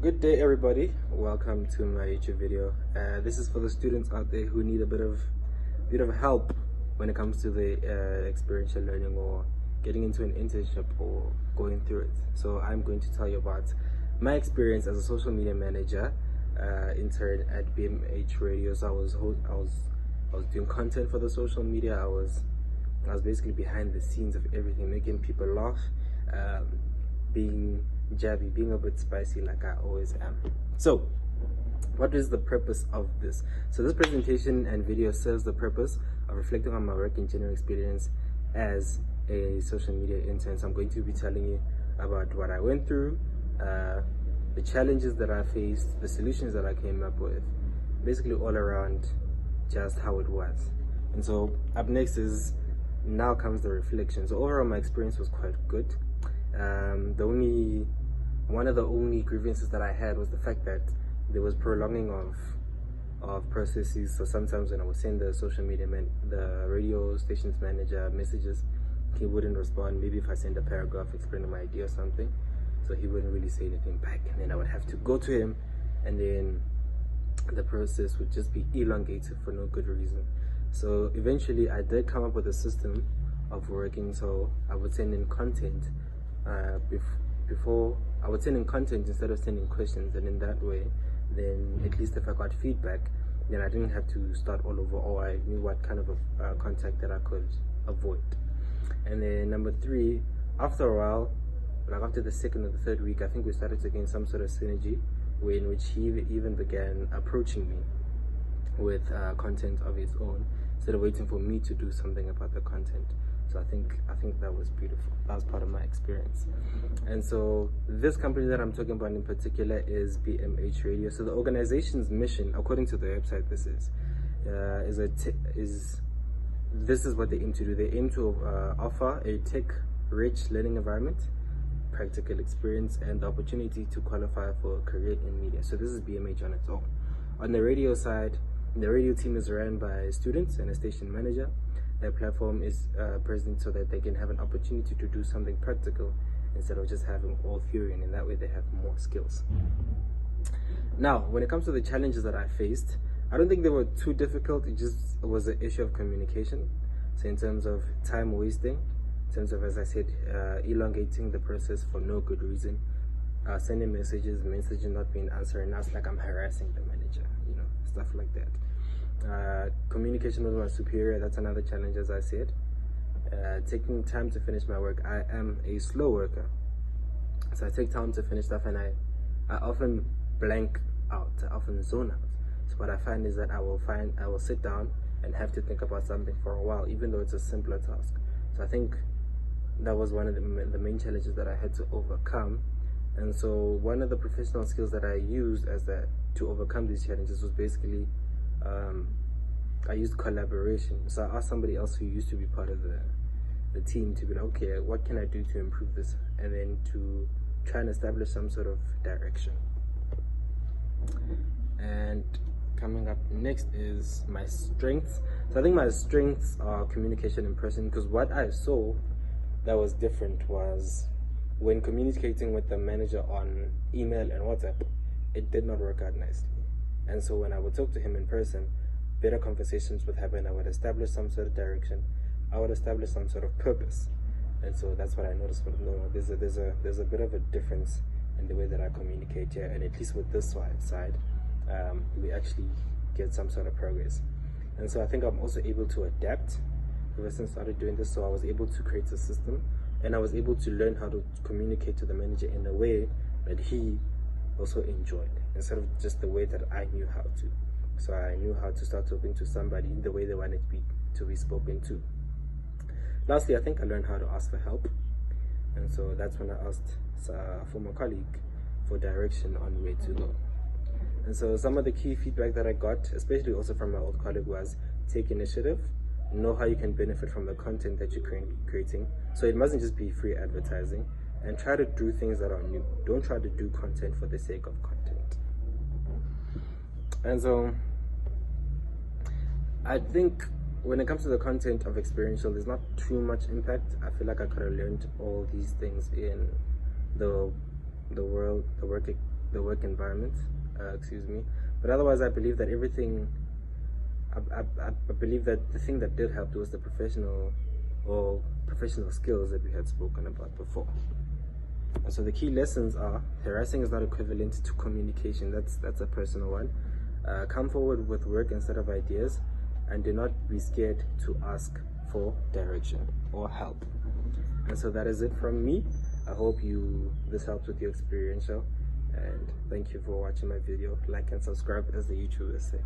Good day, everybody. Welcome to my YouTube video. This is for the students out there who need a bit of help when it comes to the experiential learning or getting into an internship or going through it. So I'm going to tell you about my experience as a social media manager intern at BMH Radio. So I was doing content for the social media. I was basically behind the scenes of everything, making people laugh, being jabby, being a bit spicy like I always am. So what is the purpose of this? So this presentation and video serves the purpose of reflecting on my work and general experience as a social media intern. So I'm going to be telling you about what I went through, the challenges that I faced, the solutions that I came up with, basically all around just how it was. And so up next is, now comes the reflection. So overall my experience was quite good. One of the only grievances that I had was the fact that there was prolonging of processes. So sometimes when I would send the social media the radio stations manager messages, he wouldn't respond. Maybe if I send a paragraph explaining my idea or something, so he wouldn't really say anything back, and then I would have to go to him, and then the process would just be elongated for no good reason. So eventually I did come up with a system of working. So I would send in content before I would send in content instead of sending questions, and in that way then at least if I got feedback, then I didn't have to start all over, or I knew what kind of a contact that I could avoid. And then number three, after a while, like after the second or the third week, I think we started to gain some sort of synergy, in which he even began approaching me with content of his own instead of waiting for me to do something about the content. So I think that was beautiful. That was part of my experience. And so this company that I'm talking about in particular is BMH Radio. So the organization's mission, according to the website, this is what they aim to do. They aim to offer a tech-rich learning environment, practical experience, and the opportunity to qualify for a career in media. So this is BMH on its own. On the radio side, the radio team is run by students and a station manager. Their platform is present so that they can have an opportunity to do something practical instead of just having all theory, and in that way they have more skills. Now, when it comes to the challenges that I faced, I don't think they were too difficult. It just was an issue of communication. So in terms of time wasting, in terms of, as I said, elongating the process for no good reason, sending messages not being answered, and that's like I'm harassing the manager, stuff like that. Communication with my superior, that's another challenge, as I said. Taking time to finish my work. I am a slow worker, so I take time to finish stuff, and I often blank out, I often zone out. So what I find is that I will sit down and have to think about something for a while, even though it's a simpler task. So I think that was one of the main challenges that I had to overcome. And so one of the professional skills that I used to overcome these challenges was basically I used collaboration. So I asked somebody else who used to be part of the team to be like, okay, what can I do to improve this, and then to try and establish some sort of direction. And coming up next is my strengths. So I think my strengths are communication and person, because what I saw that was different was when communicating with the manager on email and WhatsApp, it did not work out nicely. And so when I would talk to him in person, better conversations would happen. I would establish some sort of direction. I would establish some sort of purpose. And so that's what I noticed. There's a bit of a difference in the way that I communicate here, and at least with this side, we actually get some sort of progress. And so I think I'm also able to adapt. Ever since I started doing this, so I was able to create a system, and I was able to learn how to communicate to the manager in a way that he also enjoyed, instead of just the way that I knew how to. So I knew how to start talking to somebody in the way they wanted to be spoken to. Lastly, I think I learned how to ask for help, and so that's when I asked a former colleague for direction on where to go. And so some of the key feedback that I got, especially also from my old colleague, was take initiative, know how you can benefit from the content that you're creating. So it mustn't just be free advertising, and try to do things that are new. Don't try to do content for the sake of content. And so I think when it comes to the content of experiential, there's not too much impact. I feel like I could have learned all these things in the the work environment, excuse me. But otherwise, I believe that everything, I believe that the thing that did help was the professional skills that we had spoken about before. And so the key lessons are: harassing is not equivalent to communication. That's a personal one. Come forward with work instead of ideas, and do not be scared to ask for direction or help. And so that is it from me. I hope this helps with your experiential, and thank you for watching my video. Like and subscribe, as the YouTubers say.